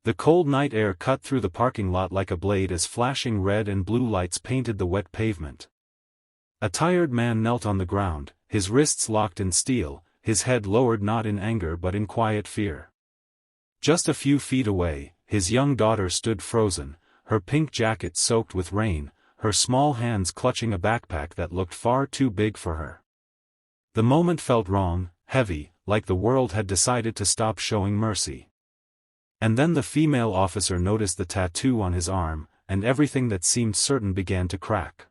The cold night air cut through the parking lot like a blade as flashing red and blue lights painted the wet pavement. A tired man knelt on the ground, his wrists locked in steel, his head lowered not in anger but in quiet fear. Just a few feet away, his young daughter stood frozen, her pink jacket soaked with rain, her small hands clutching a backpack that looked far too big for her. The moment felt wrong, heavy, like the world had decided to stop showing mercy. And then the female officer noticed the tattoo on his arm, and everything that seemed certain began to crack.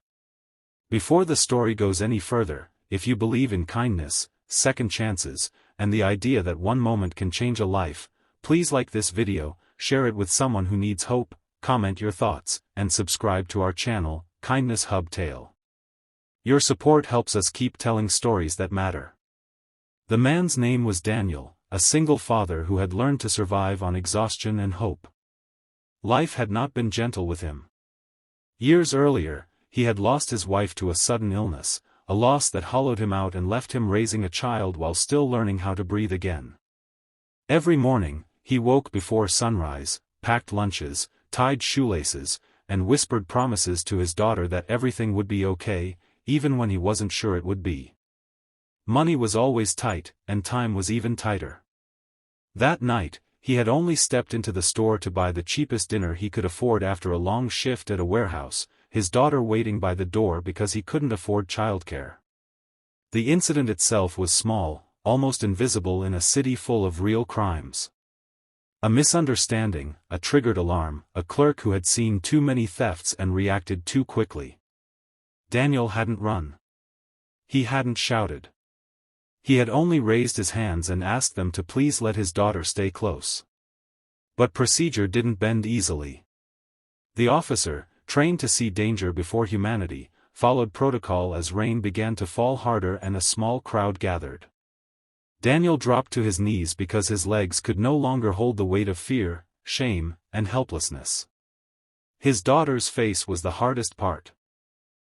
Before the story goes any further, if you believe in kindness, second chances, and the idea that one moment can change a life, please like this video, share it with someone who needs hope, comment your thoughts, and subscribe to our channel, Kindness Hub Tale. Your support helps us keep telling stories that matter. The man's name was Daniel, a single father who had learned to survive on exhaustion and hope. Life had not been gentle with him. Years earlier, he had lost his wife to a sudden illness, a loss that hollowed him out and left him raising a child while still learning how to breathe again. Every morning, he woke before sunrise, packed lunches, tied shoelaces, and whispered promises to his daughter that everything would be okay, even when he wasn't sure it would be. Money was always tight, and time was even tighter. That night, he had only stepped into the store to buy the cheapest dinner he could afford after a long shift at a warehouse, his daughter waiting by the door because he couldn't afford childcare. The incident itself was small, almost invisible in a city full of real crimes. A misunderstanding, a triggered alarm, a clerk who had seen too many thefts and reacted too quickly. Daniel hadn't run. He hadn't shouted. He had only raised his hands and asked them to please let his daughter stay close. But procedure didn't bend easily. The officer, trained to see danger before humanity, followed protocol as rain began to fall harder and a small crowd gathered. Daniel dropped to his knees because his legs could no longer hold the weight of fear, shame, and helplessness. His daughter's face was the hardest part.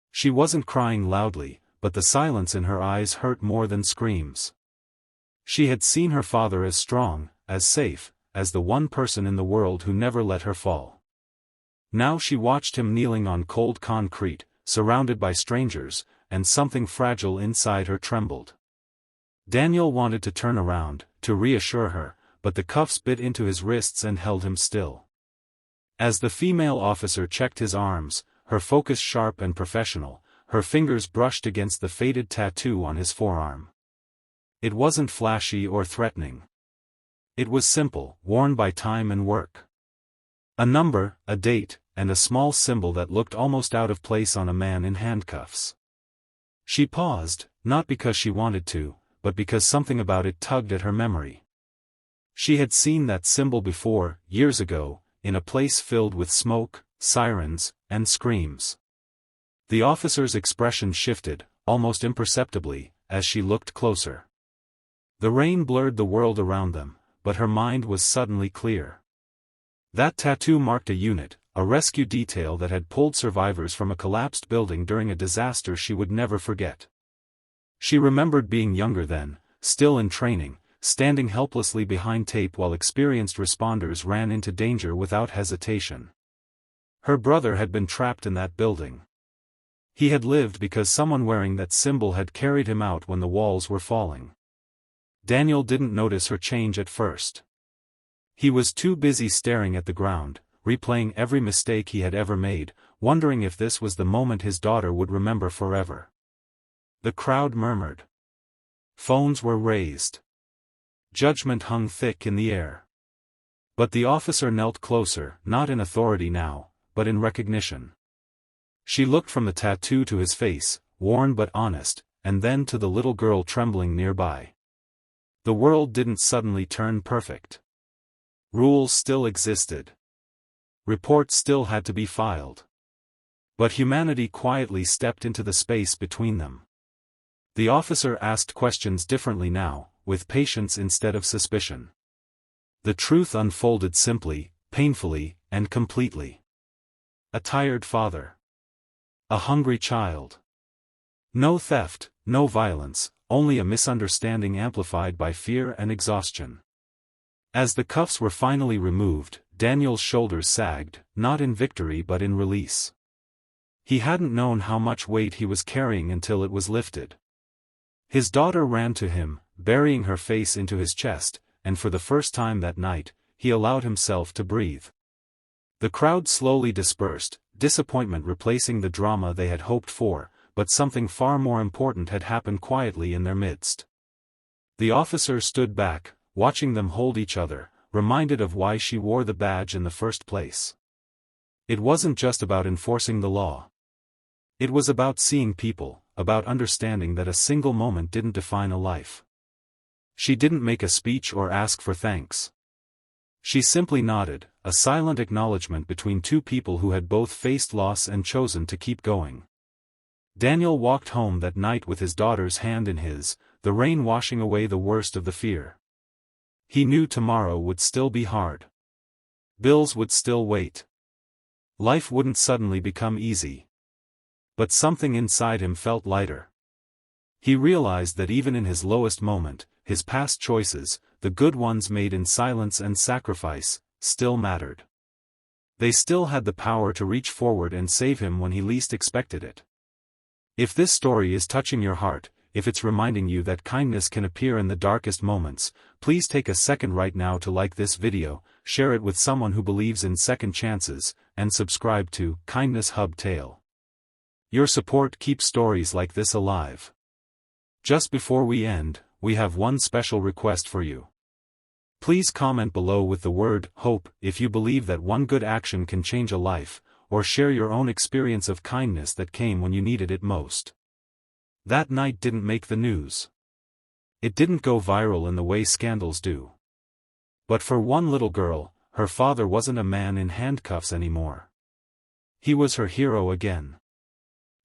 She wasn't crying loudly, but the silence in her eyes hurt more than screams. She had seen her father as strong, as safe, as the one person in the world who never let her fall. Now she watched him kneeling on cold concrete, surrounded by strangers, and something fragile inside her trembled. Daniel wanted to turn around, to reassure her, but the cuffs bit into his wrists and held him still. As the female officer checked his arms, her focus sharp and professional, her fingers brushed against the faded tattoo on his forearm. It wasn't flashy or threatening. It was simple, worn by time and work. A number, a date, and a small symbol that looked almost out of place on a man in handcuffs. She paused, not because she wanted to, but because something about it tugged at her memory. She had seen that symbol before, years ago, in a place filled with smoke, sirens, and screams. The officer's expression shifted, almost imperceptibly, as she looked closer. The rain blurred the world around them, but her mind was suddenly clear. That tattoo marked a unit, a rescue detail that had pulled survivors from a collapsed building during a disaster she would never forget. She remembered being younger then, still in training, standing helplessly behind tape while experienced responders ran into danger without hesitation. Her brother had been trapped in that building. He had lived because someone wearing that symbol had carried him out when the walls were falling. Daniel didn't notice her change at first. He was too busy staring at the ground, replaying every mistake he had ever made, wondering if this was the moment his daughter would remember forever. The crowd murmured. Phones were raised. Judgment hung thick in the air. But the officer knelt closer, not in authority now, but in recognition. She looked from the tattoo to his face, worn but honest, and then to the little girl trembling nearby. The world didn't suddenly turn perfect. Rules still existed. Reports still had to be filed. But humanity quietly stepped into the space between them. The officer asked questions differently now, with patience instead of suspicion. The truth unfolded simply, painfully, and completely. A tired father. A hungry child. No theft, no violence, only a misunderstanding amplified by fear and exhaustion. As the cuffs were finally removed, Daniel's shoulders sagged, not in victory but in release. He hadn't known how much weight he was carrying until it was lifted. His daughter ran to him, burying her face into his chest, and for the first time that night, he allowed himself to breathe. The crowd slowly dispersed, disappointment replacing the drama they had hoped for, but something far more important had happened quietly in their midst. The officer stood back, watching them hold each other, reminded of why she wore the badge in the first place. It wasn't just about enforcing the law. It was about seeing people, about understanding that a single moment didn't define a life. She didn't make a speech or ask for thanks. She simply nodded, a silent acknowledgement between two people who had both faced loss and chosen to keep going. Daniel walked home that night with his daughter's hand in his, the rain washing away the worst of the fear. He knew tomorrow would still be hard. Bills would still wait. Life wouldn't suddenly become easy. But something inside him felt lighter. He realized that even in his lowest moment, his past choices, the good ones made in silence and sacrifice, still mattered. They still had the power to reach forward and save him when he least expected it. If this story is touching your heart, if it's reminding you that kindness can appear in the darkest moments, please take a second right now to like this video, share it with someone who believes in second chances, and subscribe to Kindness Hub Tale. Your support keeps stories like this alive. Just before we end, we have one special request for you. Please comment below with the word hope if you believe that one good action can change a life, or share your own experience of kindness that came when you needed it most. That night didn't make the news. It didn't go viral in the way scandals do. But for one little girl, her father wasn't a man in handcuffs anymore. He was her hero again.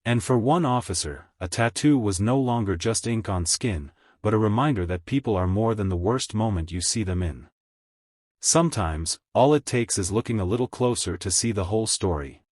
And for one officer, a tattoo was no longer just ink on skin, but a reminder that people are more than the worst moment you see them in. Sometimes, all it takes is looking a little closer to see the whole story.